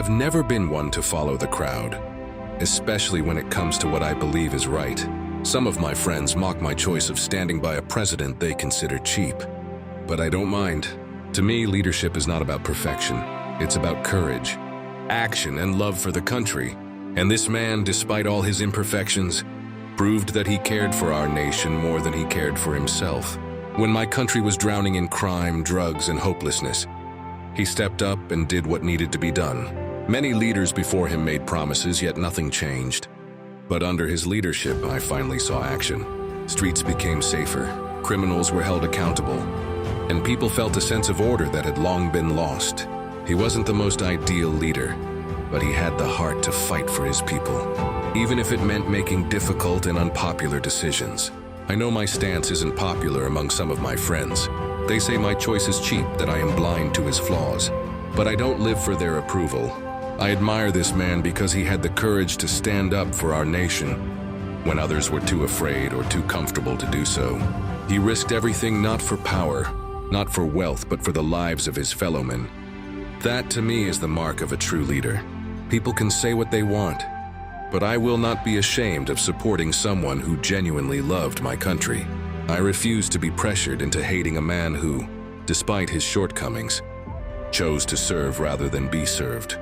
have never been one to follow the crowd, especially when it comes to what I believe is right. Some of my friends mock my choice of standing by a president they consider cheap, but I don't mind. To me, leadership is not about perfection. It's about courage, action, and love for the country. And this man, despite all his imperfections, proved that he cared for our nation more than he cared for himself. When my country was drowning in crime, drugs, and hopelessness, he stepped up and did what needed to be done. Many leaders before him made promises, yet nothing changed. But under his leadership, I finally saw action. Streets became safer, criminals were held accountable, and people felt a sense of order that had long been lost. He wasn't the most ideal leader, but he had the heart to fight for his people, even if it meant making difficult and unpopular decisions. I know my stance isn't popular among some of my friends. They say my choice is cheap, that I am blind to his flaws, but I don't live for their approval. I admire this man because he had the courage to stand up for our nation when others were too afraid or too comfortable to do so. He risked everything not for power, not for wealth, but for the lives of his fellow men. That, to me, is the mark of a true leader. People can say what they want, but I will not be ashamed of supporting someone who genuinely loved my country. I refuse to be pressured into hating a man who, despite his shortcomings, chose to serve rather than be served.